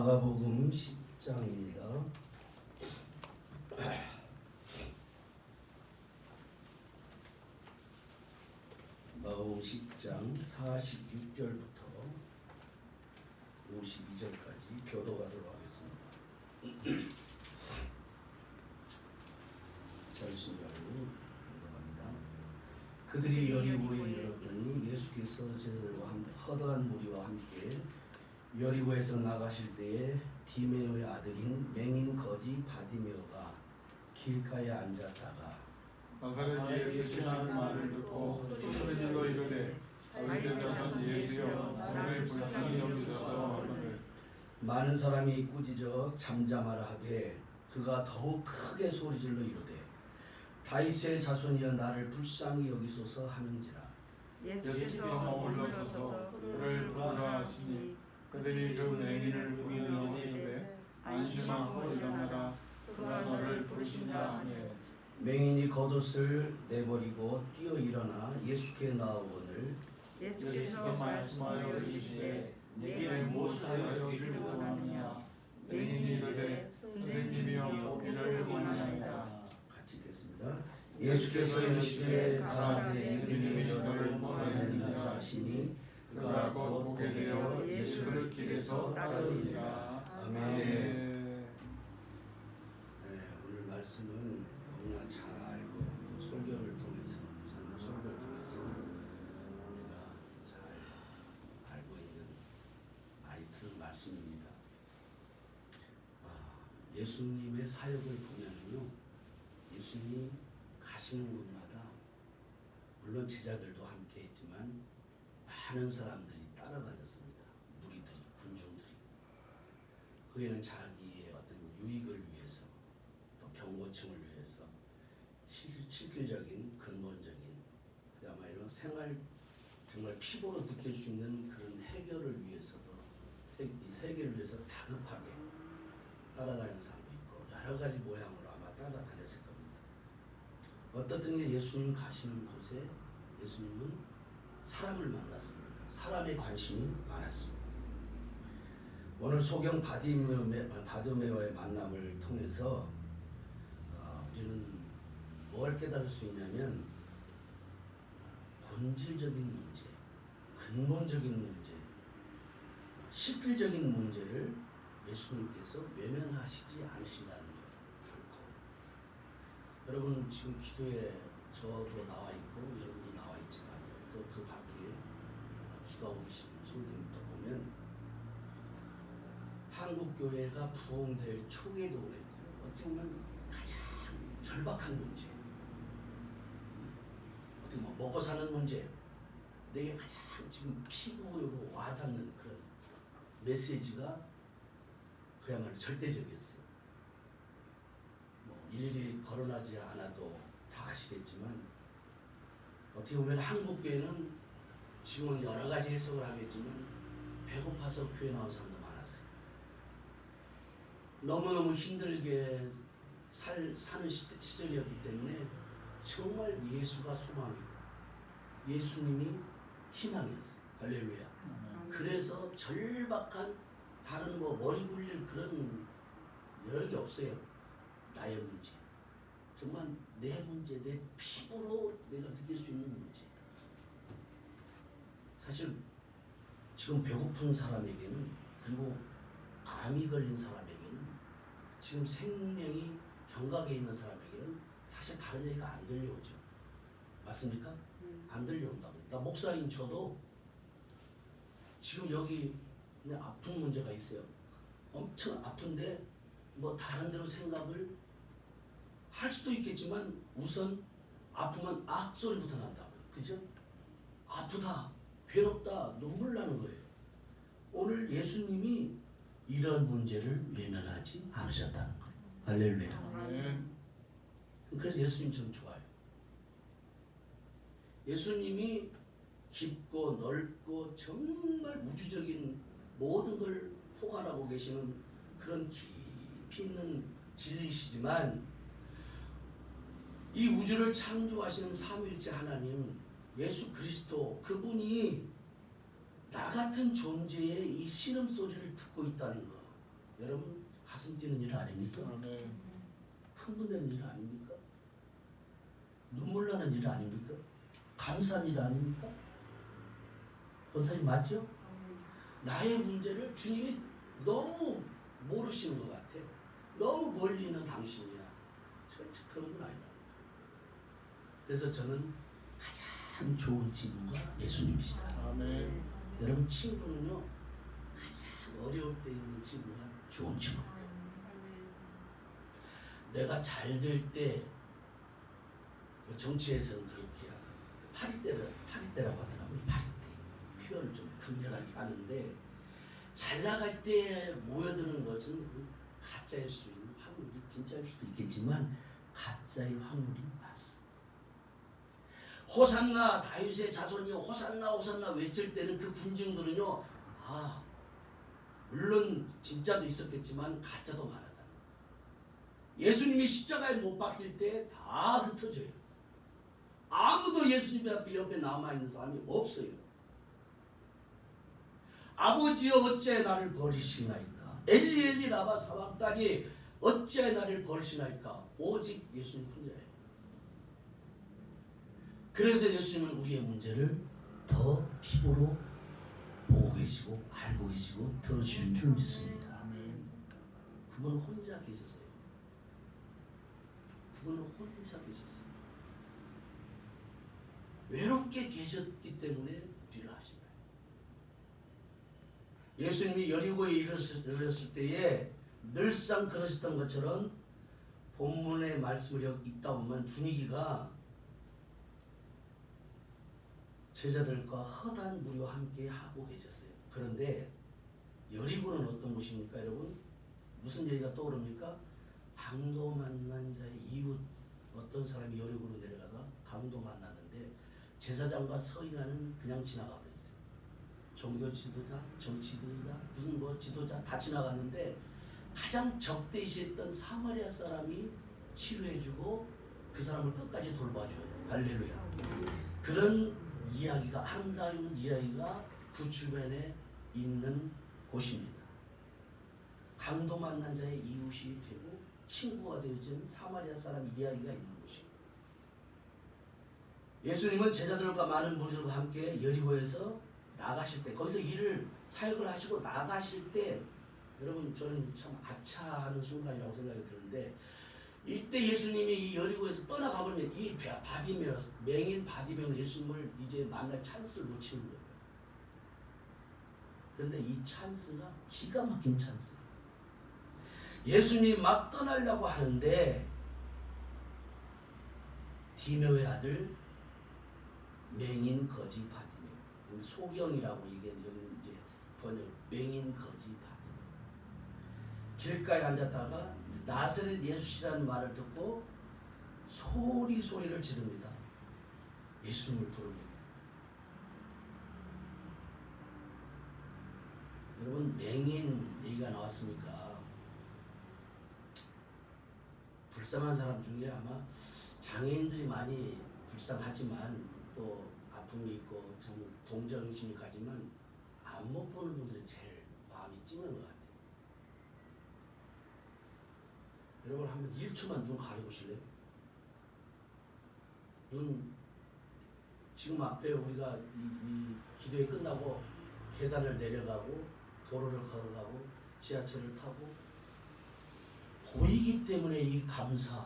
마가복음 10장입니다. 마가복음 10장 46절부터 52절까지 교도하도록 하겠습니다. 자신자로 교도합니다. 그들이 여리고에 이르렀더니 예수께서 제자들과 허다한 무리와 함께 여리고에서 나가실 때에 디메오의 아들인 맹인 거지 바디메오가 길가에 앉았다가 나사렛 예수시라는 말을 듣고 소리질러 이르되 다윗의 자손 예수여 나를 불쌍히 여기소서 하거늘 많은 사람이 꾸짖어 잠잠하라 하되 그가 더욱 크게 소리질러 이르되 다윗의 자손이여 나를 불쌍히 여기소서 하는지라. 예수께서 머물러서서 그를 부르라 하시니 그들이 그 맹인을 부르며 이르되 안심하고 일어나라 그가 너를 부르신다 하며 맹인이 겉옷을 내버리고 뛰어 일어나 예수께 나오거늘 예수께서 말씀하여 이르시되 내게 무엇하여 주기를 원하느냐 맹인이 이르되 선생님이여 보기를 원하나이다. 같이 읽겠습니다. 예수께서 이르시되 가라되 믿음이 너를 구원하느니라 하시니 그가 곧 보게 되어 예수를 길에서 따르니라. 아멘. 네, 오늘 말씀은 너무나 잘 알고 또 설교를 통해서 부산의 설교를 통해서 우리가 잘 알고 있는 아이틀 말씀입니다. 예수님의 사역을 보면요, 예수님이 가시는 곳마다 물론 제자들도 함께 했지만 많은 사람들이 따라다녔습니다. 무리들이, 군중들이. 그에는 자기의 어떤 유익을 위해서 또 병고침을 위해서 실질적인 근본적인 그야말로 생활 정말 피부로 느낄 수 있는 그런 해결을 위해서도 이 세계를 위해서 다급하게 따라다니는 사람도 있고 여러 가지 모양으로 아마 따라다녔을 겁니다. 어떻든 예수님 가시는 곳에 예수님은 사람을 만났습니다. 사람의 관심이 많았습니다. 오늘 소경 바디메오의 만남을 통해서 우리는 뭘 깨달을 수 있냐면 본질적인 문제, 근본적인 문제, 실질적인 문제를 예수님께서 외면하시지 않으신다는 거예요. 결코. 여러분 지금 기도에 저도 나와 있고 여러분도 나와 있지만 또 그 밖에 기도하고 계시는 성도님도 보면 한국교회가 부흥될 초기에도 그랬고 어떻게 보면 가장 절박한 문제, 어떻게 먹고 사는 문제, 내게 가장 지금 피부로 와닿는 그런 메시지가 그야말로 절대적이었어요. 일일이 거론하지 않아도 다 아시겠지만 어떻게 보면 한국교회는 지금은 여러 가지 해석을 하겠지만 배고파서 교회 나온 사람도 많았어요. 너무너무 힘들게 사는 시절이었기 때문에 정말 예수가 소망이고 예수님이 희망이었어요. 할렐루야. 그래서 절박한 다른 머리 굴릴 그런 여러 개 없어요. 나의 문제. 정말 내 문제, 내 피부로 내가 느낄 수 있는 문제. 사실 지금 배고픈 사람에게는 그리고 암이 걸린 사람에게는 지금 생명이 경각에 있는 사람에게는 사실 다른 얘기가 안 들려오죠. 맞습니까? 안 들려온다고. 나 목사인 저도 지금 여기 그냥 아픈 문제가 있어요. 엄청 아픈데 뭐 다른 데로 생각을 할 수도 있겠지만 우선 아프면 악소리부터 난다고요. 그죠? 아프다, 괴롭다, 눈물 나는 거예요. 오늘 예수님이 이런 문제를 외면하지 않으셨다는 거예요. 할렐루야. 그래서 예수님 참 좋아요. 예수님이 깊고 넓고 정말 우주적인 모든 걸 포괄하고 계시는 그런 깊이 있는 진리시지만 이 우주를 창조하시는 삼위일체 하나님 예수 그리스도 그분이 나 같은 존재의 이 신음소리를 듣고 있다는 거, 여러분 가슴 뛰는 일 아닙니까? 아멘. 흥분되는 일 아닙니까? 눈물 나는 일 아닙니까? 감사한 일 아닙니까? 권사님 맞죠? 나의 문제를 주님이 너무 모르시는 것 같아요. 너무 멀리 있는 당신이야. 절대 그런 건 아니다. 그래서 저는 가장 좋은 친구가 예수님이시다. 아멘. 여러분 친구는요 가장 어려울 때 있는 친구가 좋은 친구입니다. 내가 잘 될 때 정치에서는 그렇게 파리떼라고 하더라고요. 파리떼 표현을 좀 극렬하게 하는데 잘 나갈 때 모여드는 것은 가짜일 수 있는 확률이 진짜일 수도 있겠지만 가짜의 확률이 많습니다. 호산나 다윗의 자손이 호산나 호산나 외칠 때는 그 군중들은요 물론 진짜도 있었겠지만 가짜도 많았다. 예수님이 십자가에 못 박힐 때 다 흩어져요. 아무도 예수님 옆에 남아있는 사람이 없어요. 아버지여 어찌하여 나를 버리시나이까. 엘리 엘리 라마 사박다니 어찌하여 나를 버리시나이까. 오직 예수님 혼자예요. 그래서 예수님은 우리의 문제를 더 피부로 보고 계시고 알고 계시고 들어주신 줄 믿습니다. 그분은 혼자 계셨어요. 그분은 혼자 계셨어요. 외롭게 계셨기 때문에 우리를 하신 거예요. 예수님이 여리고에 이르렀을 때에 늘상 그러셨던 것처럼 본문의 말씀을 읽다 보면 분위기가 제자들과 허다한 무리와 함께 하고 계셨어요. 그런데 여리고는 어떤 곳입니까, 여러분? 무슨 얘기가 떠오릅니까? 강도 만난 자의 이웃. 어떤 사람이 여리고로 내려가다 강도 만났는데 제사장과 서기관은 그냥 지나가 버렸어요. 종교 지도자, 정치 지도자, 무슨 뭐 지도자 다 지나갔는데 가장 적대시했던 사마리아 사람이 치료해주고 그 사람을 끝까지 돌봐줘요. 할렐루야. 그런 이야기가, 아름다운 이야기가 그 주변에 있는 곳입니다. 강도 만난 자의 이웃이 되고 친구가 되어진 사마리아 사람 이야기가 있는 곳입니다. 예수님은 제자들과 많은 무리들과 함께 여리고에서 나가실 때, 거기서 일을 사역을 하시고 나가실 때, 여러분 저는 참 아차하는 순간이라고 생각이 드는데, 이때 예수님이 이 여리고에서 떠나가버리면 이 바디메어, 맹인 바디메어는 예수님을 이제 만날 찬스를 놓치는 거예요. 그런데 이 찬스가 기가 막힌 찬스. 예수님이 막 떠나려고 하는데 디메오의 아들 맹인 거지 바디메오, 소경이라고 이게 여기 이제 번역 맹인 거지 바디메오. 길가에 앉았다가 나사렛 예수시라는 말을 듣고 소리를 지릅니다. 예수님을 부릅니다. 여러분 맹인 얘기가 나왔으니까 불쌍한 사람 중에 아마 장애인들이 많이 불쌍하지만 또 아픔이 있고 참 동정심이 가지만 안 못 보는 분들이 제일 마음이 찡한 것 같아요. 여러분 한번 1초만 눈 가려보실래요? 눈 지금 앞에 우리가 이 기도회 끝나고 계단을 내려가고 도로를 걸어가고 지하철을 타고 보이기 때문에 이 감사,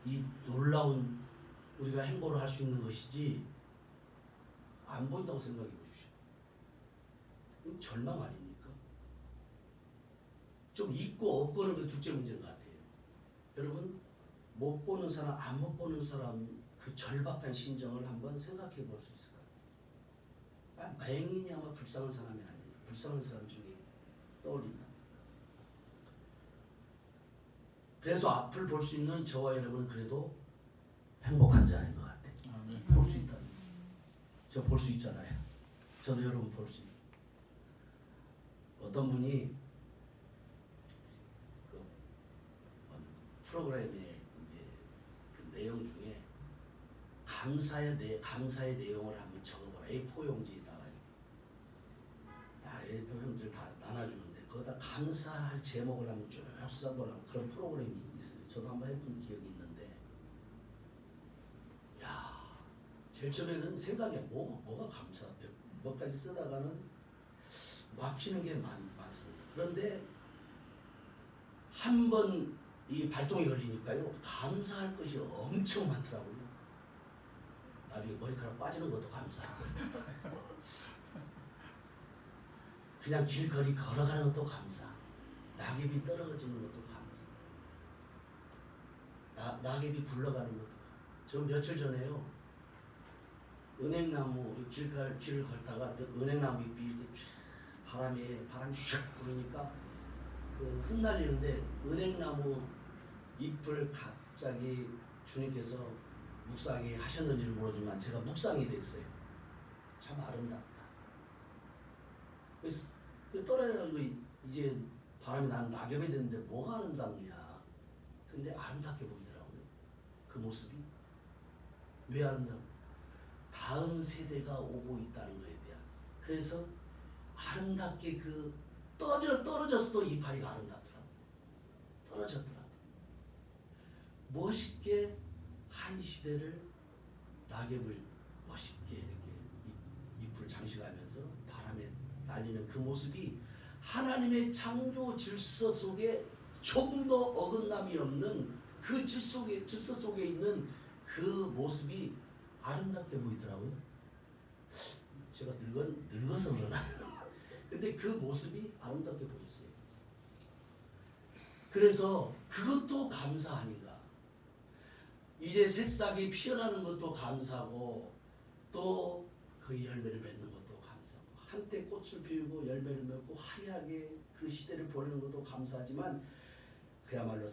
이 놀라운 우리가 행보를 할 수 있는 것이지 안 보인다고 생각해 보십시오. 이건 절망 아닙니까? 좀 있고 없고는 그 둘째 문제인 것 같아요. 여러분 못 보는 사람, 안 못 보는 사람 그 절박한 심정을 한번 생각해 볼 수 있을 것 같아요. 맹인이 아마 불쌍한 사람이 아니에요. 불쌍한 사람 중에 떠올린다. 그래서 앞을 볼 수 있는 저와 여러분은 그래도 행복한 자인 것 같아요. 볼 수 있다. 저 볼 수 있잖아요. 저도 여러분 볼 수 있어요. 어떤 분이 그 프로그램에 이제 그 내용 중에 감사의 내용을 한번 적어봐라. A4 용지에다가 A4 용지를 다 나눠주는데 거기다 감사할 제목을 한번 쭉 써보라고 그런 프로그램이 있어요. 저도 한번 해본 기억이 있는데, 야, 제일 처음에는 생각이 뭐가 감사 몇 가지 쓰다가는 막히는 게 많습니다. 그런데 한 번 이 발동이 걸리니까요, 감사할 것이 엄청 많더라고요. 나중에 머리카락 빠지는 것도 감사하고, 그냥 길거리 걸어가는 것도 감사, 낙엽이 떨어지는 것도 감사, 낙엽이 굴러가는 것도 감사. 저 며칠 전에요, 은행나무 길을 걷다가 은행나무 잎이 이렇게 바람이 슉 부르니까 그 흩날리는데 은행나무 잎을 갑자기 주님께서 묵상이 하셨는지는 모르지만 제가 묵상이 됐어요. 참 아름답다. 그래서 떨어져가지고 이제 바람이 나는 낙엽이 됐는데 뭐가 아름답냐. 근데 아름답게 보이더라고요. 그 모습이. 왜 아름답냐. 다음 세대가 오고 있다는 거에 대한. 그래서 아름답게 그 떨어졌어도 이파리가 아름답더라고요. 떨어졌더라고요. 멋있게 한 시대를 낙엽을 멋있게 이렇게 잎을 장식하면서 바람에 날리는 그 모습이 하나님의 창조 질서 속에 조금도 어긋남이 없는 그 질서 속에 있는 그 모습이 아름답게 보이더라고요. 제가 늙어서 그러나 근데 그 모습이 아름답게 보였어요. 그래서 그것도 감사 아닌가. 이제 새싹이 피어나는 것도 감사하고 또 그 열매를 맺는 것도 감사하고 한때 꽃을 피우고 열매를 맺고 화려하게 그 시대를 보내는 것도 감사하지만 그야말로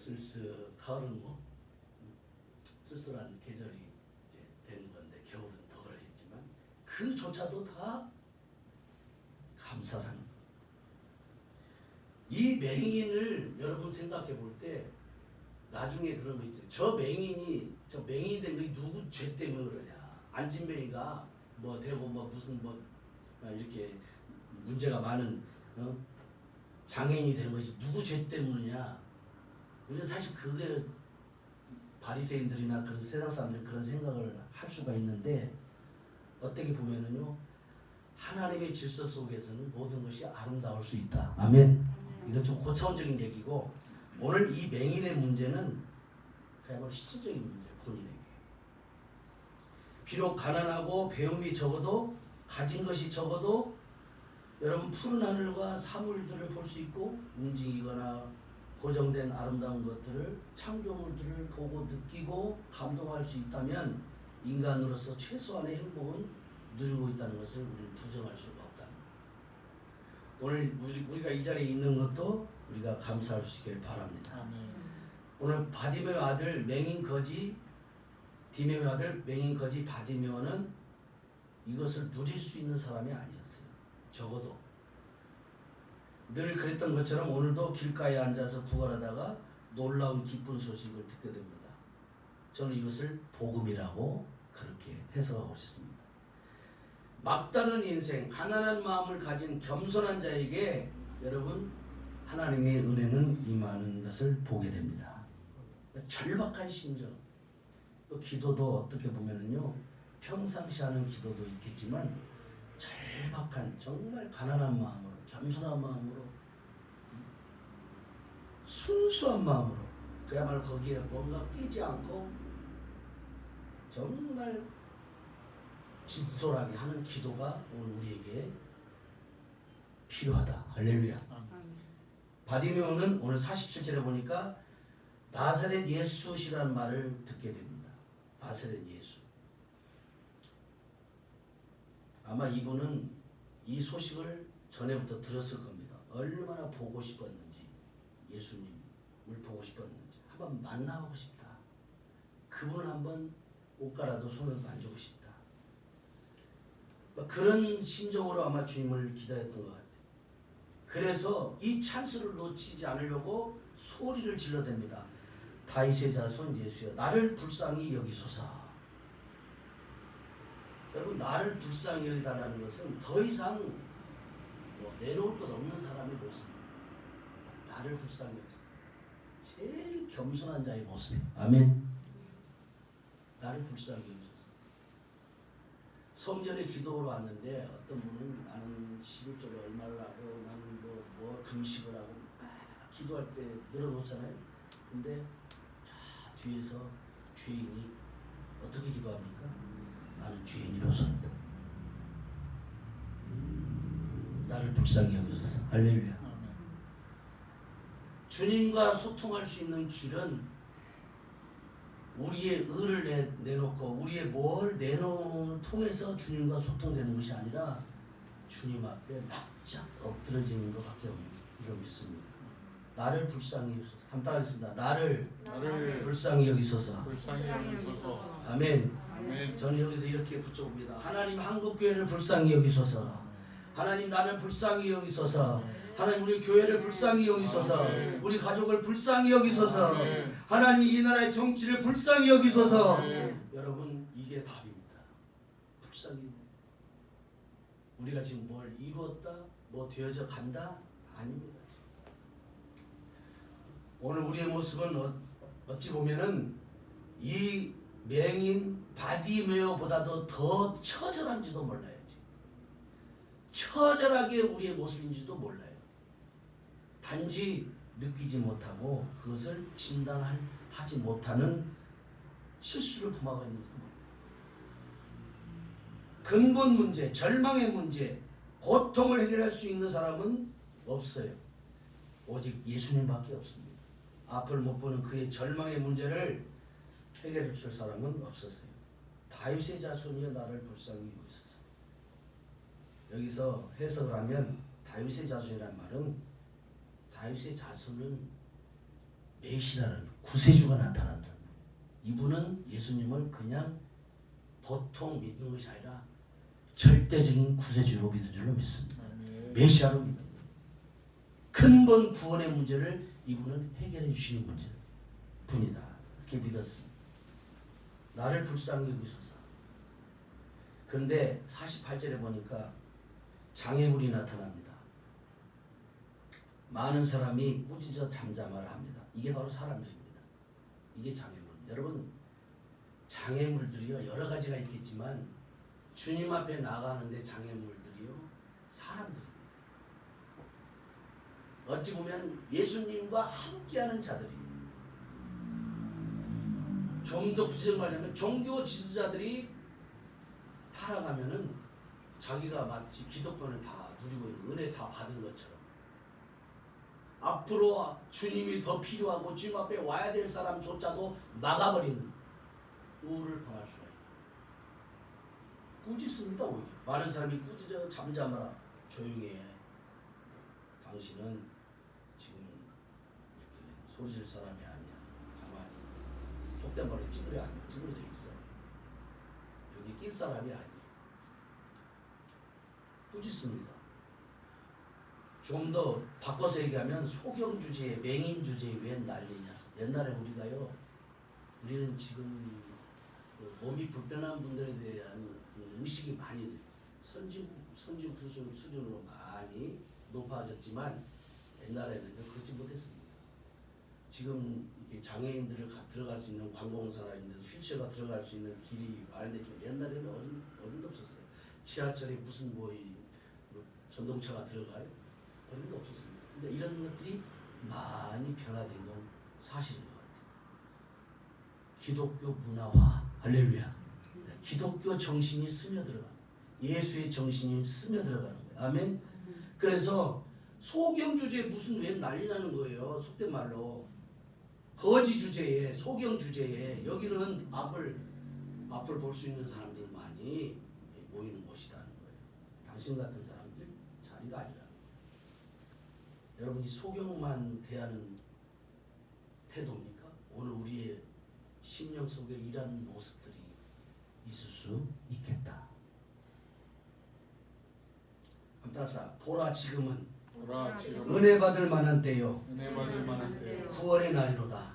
가을은 뭐 쓸쓸한 계절이 이제 되는 건데 겨울은 더 그러겠지만 그조차도 다 감사라는 것. 이 맹인을 여러분 생각해 볼 때 나중에 그런 거 있죠. 저 맹인이 된 게 누구 죄 때문에 그러냐. 안진뱅이가 뭐 되고 뭐 무슨 뭐 이렇게 문제가 많은 장애인이 된 것이 누구 죄 때문이냐. 우리는 사실 그게 바리새인들이나 그런 세상 사람들이 그런 생각을 할 수가 있는데 어떻게 보면은요. 하나님의 질서 속에서는 모든 것이 아름다울 수 있다. 아멘. 이건 좀 고차원적인 얘기고 오늘 이 맹인의 문제는 그야말로 실질적인 문제예요. 본인에게. 비록 가난하고 배움이 적어도 가진 것이 적어도 여러분 푸른 하늘과 사물들을 볼 수 있고 움직이거나 고정된 아름다운 것들을 창조물들을 보고 느끼고 감동할 수 있다면 인간으로서 최소한의 행복은 누리고 있다는 것을 우리는 부정할 수가 없다. 오늘 우리가 이 자리에 있는 것도 우리가 감사할 수 있기를 바랍니다. 오늘 바디메오 아들 맹인 거지 디메오 아들 맹인 거지 바디메오는 이것을 누릴 수 있는 사람이 아니었어요. 적어도 늘 그랬던 것처럼 오늘도 길가에 앉아서 구걸하다가 놀라운 기쁜 소식을 듣게 됩니다. 저는 이것을 복음이라고 그렇게 해석하고 있습니다. 막다른 인생, 가난한 마음을 가진 겸손한 자에게 여러분 하나님의 은혜는 임하는 것을 보게 됩니다. 절박한 심정, 또 기도도 어떻게 보면은요 평상시 하는 기도도 있겠지만 절박한 정말 가난한 마음으로 겸손한 마음으로 순수한 마음으로 그야말로 거기에 뭔가 끼지 않고 정말 진솔하게 하는 기도가 오늘 우리에게 필요하다. 할렐루야. 바디메오는 오늘 47절에 보니까 나사렛 예수시라는 말을 듣게 됩니다. 나사렛 예수. 아마 이분은 이 소식을 전에부터 들었을 겁니다. 얼마나 보고 싶었는지, 예수님을 보고 싶었는지, 한번 만나고 싶다. 그분을 한번 옷가라도 손을 만지고 싶다. 그런 심정으로 아마 주님을 기다렸던 것 같아요. 그래서 이 찬스를 놓치지 않으려고 소리를 질러댑니다. 다윗의 자손 예수여 나를 불쌍히 여기소서. 여러분 나를 불쌍히 여기달라는 것은 더 이상 내놓을 것 없는 사람의 모습입니다. 나를 불쌍히 여기소서. 제일 겸손한 자의 모습. 아멘. 나를 불쌍히 여기소서. 성전에 기도로 왔는데 어떤 분은 나는 11조를 얼마를 하고 나는 뭐 금식을 하고 기도할 때 늘어놓잖아요. 근데 저 뒤에서 죄인이 어떻게 기도합니까? 나는 죄인이로소이다. 나를 불쌍히 여기소서. 할렐루야. 주님과 소통할 수 있는 길은 우리의 의를 내놓고 우리의 뭘 내놓음을 통해서 주님과 소통되는 것이 아니라 주님 앞에 납작 엎드러지는 것밖에 없는 줄 믿습니다. 나를 불쌍히 여기소서. 한번 따라하겠습니다. 나를 불쌍히 여기소서. 불쌍히 여기소서. 아멘. 아멘. 저는 여기서 이렇게 붙여봅니다. 하나님 한국교회를 불쌍히 여기소서. 하나님 나를 불쌍히 여기소서. 하나님 우리 교회를 불쌍히 여기소서. 우리 가족을 불쌍히 여기소서. 하나님 이 나라의 정치를 불쌍히 여기소서. 여러분 이게 답입니다. 불쌍히. 우리가 지금 뭘 이루었다, 뭐 되어져 간다? 아닙니다. 오늘 우리의 모습은 어찌 보면은 이 맹인 바디메어보다도 더 처절한지도 몰라요. 처절하게 우리의 모습인지도 몰라요. 단지 느끼지 못하고 그것을 진단하지 못하는 실수를 범하고 있는 겁니다. 근본 문제, 절망의 문제, 고통을 해결할 수 있는 사람은 없어요. 오직 예수님밖에 없습니다. 앞을 못 보는 그의 절망의 문제를 해결해 줄 사람은 없었어요. 다윗의 자손이여 나를 불쌍히 여기소서. 여기서 해석을 하면 다윗의 자손이란 말은 다윗의 자손은 메시아라는 구세주가 나타난다. 이분은 예수님을 그냥 보통 믿는 것이 아니라 절대적인 구세주로 믿은 줄로 믿습니다. 메시아로 믿습니다. 근본 구원의 문제를 이분은 해결해 주시는 문제 분이다. 이렇게 믿었습니다. 나를 불쌍히 여기소서. 그런데 48절에 보니까 장애물이 나타납니다. 많은 사람이 꾸짖어 잠잠하라 합니다. 이게 바로 사람들입니다. 이게 장애물. 여러분 장애물들이요 여러 가지가 있겠지만 주님 앞에 나가는데 장애물들이요 사람들입니다. 어찌 보면 예수님과 함께하는 자들입니다. 좀 더 구체적으로 말하면 종교 지도자들이 타락하면은 자기가 마치 기득권을 다 누리고 있는 은혜 다 받은 것처럼 앞으로 주님이 더 필요하고 주님 앞에 와야 될 사람조차도 막아버리는 우울을 범할 수가 있다. 꾸짖습니다. 오히려 많은 사람이 꾸짖어 잠잠하라. 조용히 해. 당신은 지금 이렇게 소리질 사람이 아니야. 가만히 속된 말로 찌그러져 있어. 여기 낄 사람이 아니야. 꾸짖습니다. 좀 더 바꿔서 얘기하면 소경 주제에 맹인 주제에 왜 난리냐. 옛날에 우리는 지금 몸이 불편한 분들에 대한 의식이 많이 선진 수준으로 많이 높아졌지만 옛날에는 그렇지 못했습니다. 지금 이렇게 장애인들을 들어갈 수 있는 관공서라든지 휠체어가 들어갈 수 있는 길이 마련됐지만 옛날에는 어림도 없었어요. 지하철에 무슨 전동차가 들어가요? 어림도 없었습니다. 근데 이런 것들이 많이 변화된 건 사실인 것 같아요. 기독교 문화와 할렐루야. 기독교 정신이 스며들어가는 예수의 정신이 스며들어가는 거예요. 아멘. 그래서 소경 주제에 무슨 왜 난리 나는 거예요. 속된 말로 거지 주제에 소경 주제에 여기는 앞을 볼 수 있는 사람들만이 모이는 곳이라는 거예요. 당신 같은 사람들 자리가 아니라 여러분이 소경만 대하는 태도입니까? 오늘 우리의 심령 속에 이런 모습들이 있을 수 있겠다. 보라 지금은 은혜 받을 만한 때요 구원의 날이로다.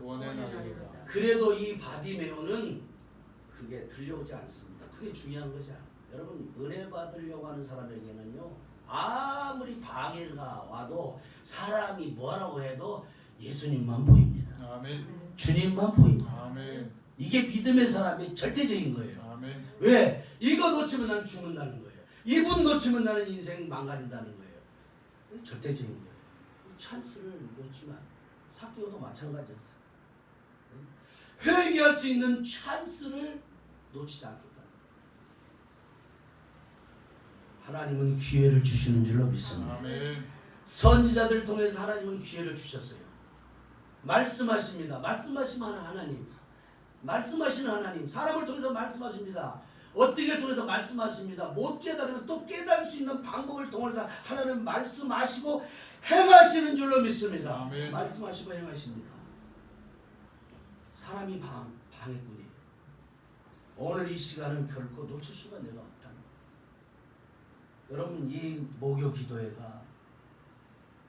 그래도 이 바디메오는 그게 들려오지 않습니다. 그게 중요한 것이 아니에요. 여러분 은혜 받으려고 하는 사람에게는요 아무리 방해가 와도 사람이 뭐라고 해도 예수님만 보입니다. 아멘. 주님만 보입니다. 아멘. 이게 믿음의 사람이 절대적인 거예요. 아멘. 왜? 이거 놓치면 나는 죽는다는 거예요. 이분 놓치면 나는 인생 망가진다는 거예요. 절대적인 거예요. 찬스를 놓치면 사기오도 마찬가지였어요. 회개할 수 있는 찬스를 놓치지 않겠다. 하나님은 기회를 주시는 줄로 믿습니다. 아멘. 선지자들을 통해서 하나님은 기회를 주셨어요. 말씀하십니다. 말씀하시면 하나님, 말씀하시는 하나님, 사람을 통해서 말씀하십니다. 어떻게 통해서 말씀하십니다. 못 깨달으면 또 깨달을 수 있는 방법을 통해서 하나님 말씀하시고 행하시는 줄로 믿습니다. 아멘. 말씀하시고 행하십니다. 사람이 방해꾼이에요. 오늘 이 시간은 결코 놓칠 수가 내가 없다. 여러분, 이 목요 기도회가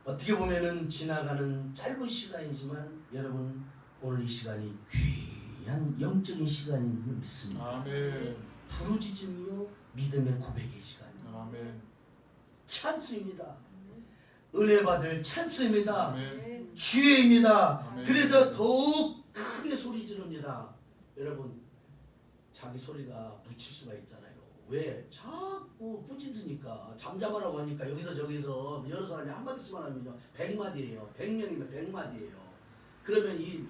어떻게 보면은 지나가는 짧은 시간이지만 여러분 오늘 이 시간이 귀한 영적인 시간인 줄 믿습니다. 아멘. 부르짖음이요 믿음의 고백의 시간입니다. 아멘. 찬스입니다. 은혜 받을 찬스입니다. 아멘. 기회입니다. 아멘. 그래서 더욱 크게 소리 지릅니다. 여러분, 자기 소리가 묻힐 수가 있잖아요. 왜? 자꾸 꾸짖으니까 잠잠하라고 하니까 여기서 저기서 여러 사람이 한마디씩만 하면요 100마디예요. 100명이면 100마디예요. 그러면 이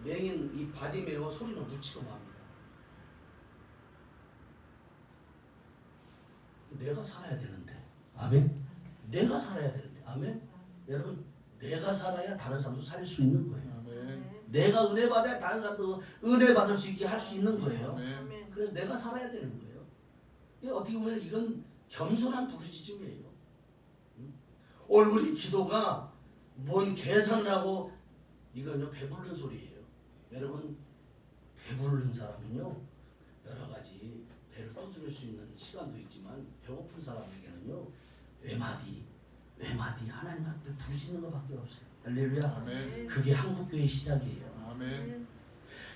맹인 이 바디메어 소리는 묻히고 맙니다. 내가 살아야 되는데. 아멘. 내가 살아야 되는데. 아멘. 여러분, 내가 살아야 다른 사람도 살릴 수 있는 거예요. 아멘. 내가 은혜 받아야 다른 사람도 은혜 받을 수 있게 할 수 있는 거예요. 아멘. 그래서 내가 살아야 되는 거예요. 이게 어떻게 보면 이건 겸손한 부르짖음이에요. 오늘 우리 기도가 뭔 계산을 하고 이건요 배부른 소리예요. 여러분, 배부른 사람은요 여러 가지 배를 두드릴 수 있는 시간도 있지만 배고픈 사람에게는요 외마디 하나님 앞에 부르짖는 것밖에 없어요. 할렐루야. 아멘. 그게 한국교회의 시작이에요. 아멘.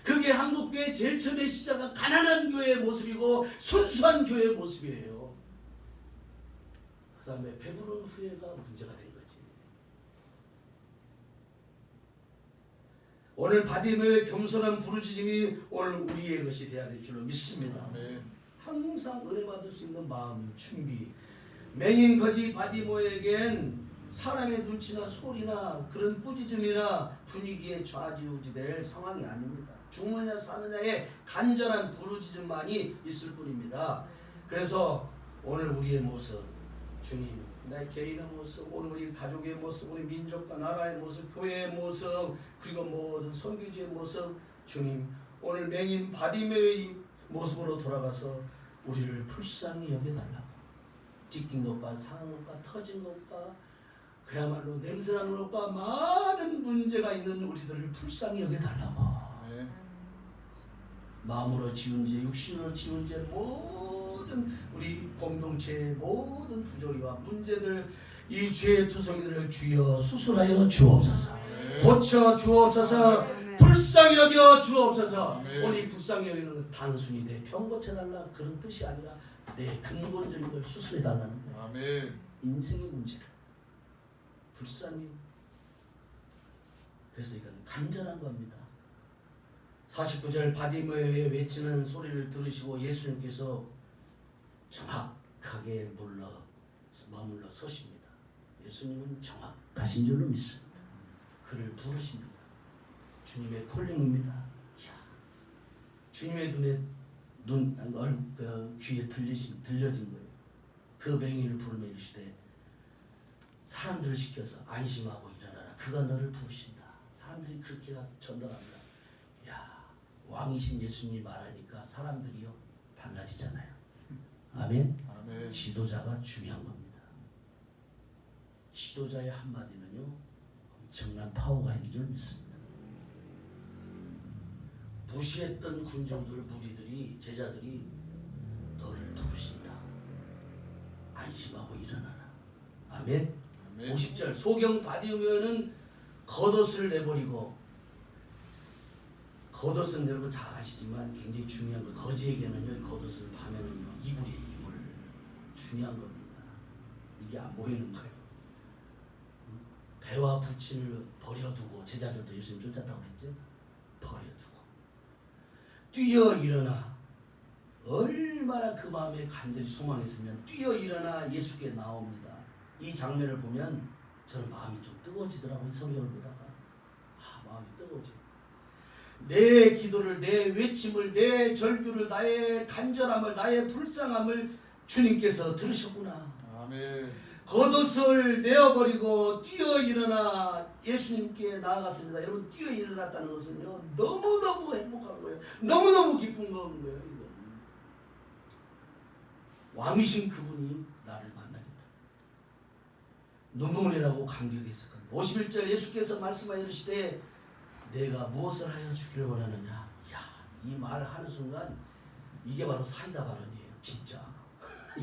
그게 한국교회 제일 처음의 시작은 가난한 교회의 모습이고 순수한 교회의 모습이에요. 그 다음에 배부른 후회가 문제가 된 거지. 오늘 바디메의 겸손한 부르짖음이 오늘 우리의 것이 되어야 될 줄로 믿습니다. 아멘. 항상 은혜 받을 수 있는 마음, 준비. 맹인 거지 바디모에겐 사람의 눈치나 소리나 그런 꾸짖음이나 분위기에 좌지우지될 상황이 아닙니다. 죽느냐 사느냐의 간절한 부르짖음만이 있을 뿐입니다. 그래서 오늘 우리의 모습, 주님, 내 개인의 모습, 오늘 우리 가족의 모습, 우리 민족과 나라의 모습, 교회의 모습, 그리고 모든 선교지의 모습, 주님, 오늘 맹인 바디메의 모습으로 돌아가서 우리를 불쌍히 여겨달라고. 찢긴 것과 상한 것과 터진 것과 그야말로 냄새나는 것과 많은 문제가 있는 우리들을 불쌍히 여겨달라고. 아멘. 마음으로 지은 죄, 육신으로 지은 죄, 모든 우리 공동체의 모든 부조리와 문제들, 이 죄의 투성이들을 주여 수술하여 주옵소서. 아멘. 고쳐 주옵소서. 불쌍히 여겨 주옵소서. 아멘. 오늘 이 불쌍히 여기는 건 단순히 내 병 고쳐달라 그런 뜻이 아니라 내 근본적인 걸 수술해달라는 거야. 아멘. 인생의 문제를 불쌍히. 그래서 이건 간절한 겁니다. 49절 바디메어에 외치는 소리를 들으시고 예수님께서 정확하게 머물러 서십니다. 예수님은 정확하신 줄로 믿습니다. 그를 부르십니다. 주님의 콜링입니다. 주님의 귀에 들려진 거예요. 그 맹인을 부르며 이르시되 사람들을 시켜서 안심하고 일어나라. 그가 너를 부르신다. 사람들이 그렇게 전달합니다. 야, 왕이신 예수님이 말하니까 사람들이요 달라지잖아요. 아멘. 아멘. 지도자가 중요한 겁니다. 지도자의 한마디는요 엄청난 파워가 있는 줄 믿습니다. 무시했던 군중들, 무리들이, 제자들이 너를 부르신다. 안심하고 일어나라. 아멘. 아멘. 50절 소경 바디메어는 겉옷을 내버리고, 겉옷은 여러분 잘 아시지만 굉장히 중요한 거. 거지에게는요 겉옷을 밤에는요 이불이에요. 이불. 중요한 겁니다. 이게 안 보이는 거예요. 배와 부친을 버려두고 제자들도 예수님 쫓았다고 했죠. 버려두고 뛰어 일어나 얼마나 그 마음에 간절히 소망했으면 뛰어 일어나 예수께 나옵니다. 이 장면을 보면 저는 마음이 좀 뜨거워지더라고요. 성경을 보다가 마음이 뜨거워져. 내 기도를, 내 외침을, 내 절규를, 나의 간절함을, 나의 불쌍함을 주님께서 들으셨구나. 아멘. 겉옷을 내어버리고 뛰어 일어나 예수님께 나아갔습니다. 여러분, 뛰어 일어났다는 것은요, 너무너무 행복한 거예요. 너무너무 기쁜 거예요. 이거. 왕이신 그분이 나를 만나겠다. 눈물이 나고 감격했을 겁니다. 51절 예수께서 말씀하여 이르시되 내가 무엇을 하여 주기를 원하느냐. 야, 이 말을 하는 순간 이게 바로 사이다 발언이에요. 진짜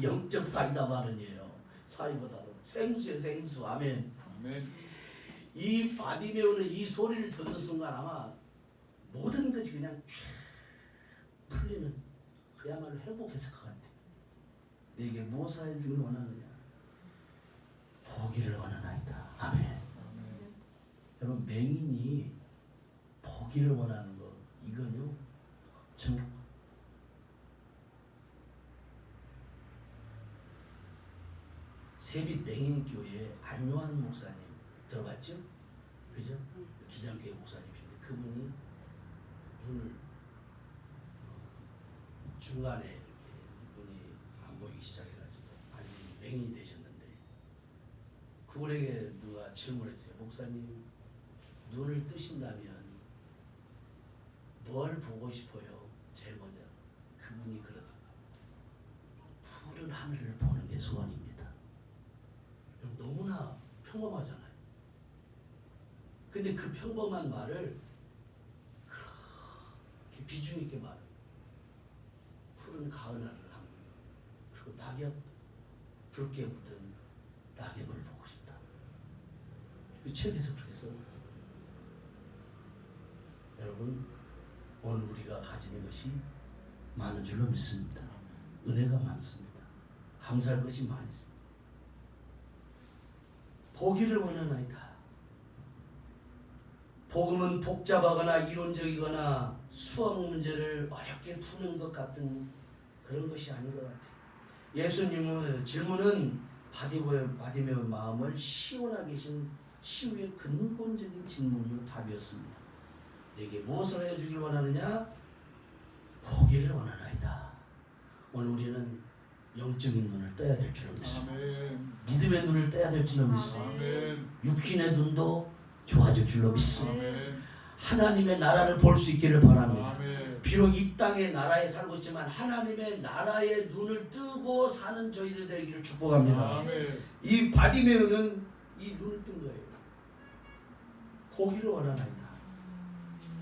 영적 사이다 발언이에요. 사이보다 생수의 생수. 아멘. 아멘. 이 바디메오는 이 소리를 듣는 순간 아마 모든 것이 그냥 쫙 풀리는, 그야말로 행복했을 것 같아요. 내게 무엇을 해주길 원하느냐. 보기를 원하나이다. 아멘. 아멘. 여러분, 맹인이 보기를 원하는 거, 이건요 정말 세빛 맹인교회 안요한 목사님 들어봤죠? 그죠? 기장교회 목사님이신데 그분이 눈을 중간에 이렇게 눈이 안 보이기 시작해가지고 아니 맹인이 되셨는데 그분에게 누가 질문했어요. 목사님, 눈을 뜨신다면 뭘 보고 싶어요? 제일 먼저 그분이 그러다가 푸른 하늘을 보는 게 소원입니다. 너무나 평범하잖아요. 근데 그 평범한 말을 그렇게 비중 있게 말해요. 푸른 가을 하늘을 합니다. 그리고 낙엽, 붉게 묻은 낙엽을 보고 싶다. 이 책에서 그렇게 써놨어요. 여러분, 오늘 우리가 가지는 것이 많은 줄로 믿습니다. 은혜가 많습니다. 감사할 것이 많이 있습니다. 보기를 원하나이다. 복음은 복잡하거나 이론적이거나 수학 문제를 어렵게 푸는 것 같은 그런 것이 아닌 것 같아요. 예수님의 질문은 바디메오의 마음을 시원하게 하신 치유의 근본적인 질문이요 답이었습니다. 내게 무엇을 해주길 원하느냐? 보기를 원하나이다. 오늘 우리는 영적인 눈을 떠야 될 줄로 믿습니다. 아멘. 믿음의 눈을 떠야 될 줄로 믿습니다. 아멘. 육신의 눈도 좋아질 줄로 믿습니다. 아멘. 하나님의 나라를 볼 수 있기를 바랍니다. 아멘. 비록 이 땅의 나라에 살고 있지만 하나님의 나라의 눈을 뜨고 사는 저희들 되기를 축복합니다. 아멘. 이 바디메오는 이 눈을 뜬 거예요. 보기를 원하나이다.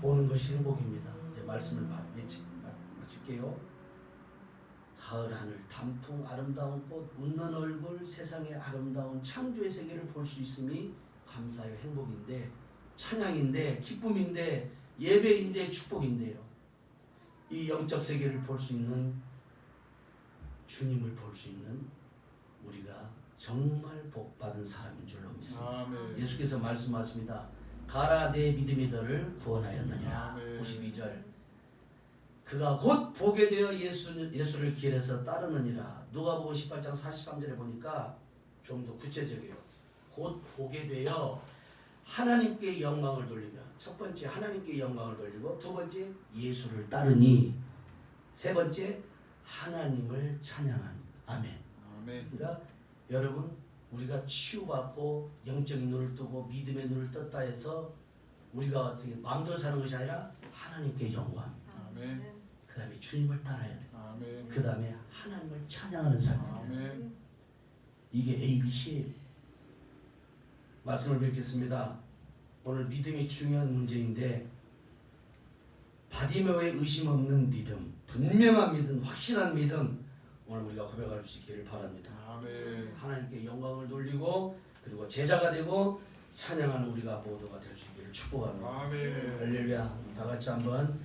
보는 것이 행복입니다. 이제 말씀을 마칠게요. 가을 하늘, 단풍, 아름다운 꽃, 웃는 얼굴, 세상의 아름다운 창조의 세계를 볼 수 있음이 감사의 행복인데, 찬양인데, 기쁨인데, 예배인데, 축복인데요. 이 영적 세계를 볼 수 있는, 주님을 볼 수 있는 우리가 정말 복받은 사람인 줄로 믿습니다. 아멘. 예수께서 말씀하십니다. 가라 내 믿음이 너를 구원하였느냐. 아멘. 52절. 그가 곧 보게 되어 예수를 길에서 따르느니라. 누가복음 18장 43절에 보니까 좀 더 구체적이에요. 곧 보게 되어 하나님께 영광을 돌리며, 첫 번째 하나님께 영광을 돌리고, 두 번째 예수를 따르니, 세 번째 하나님을 찬양하니. 아멘. 아멘. 그러니까 여러분, 우리가 치유받고 영적인 눈을 뜨고 믿음의 눈을 떴다 해서 우리가 어떻게 마음대로 사는 것이 아니라 하나님께 영광, 아멘. 그 다음에 주님을 따라야 돼. 아멘. 그 다음에 하나님을 찬양하는 삶입니다. 아멘. 이게 ABC예요. 말씀을 뵙겠습니다. 오늘 믿음이 중요한 문제인데, 바디메오의 의심 없는 믿음, 분명한 믿음, 확실한 믿음, 오늘 우리가 고백할 수 있기를 바랍니다. 아멘. 하나님께 영광을 돌리고 그리고 제자가 되고 찬양하는 우리가 모두가 될 수 있기를 축복합니다. 아멘. 할렐루야. 다 같이 한번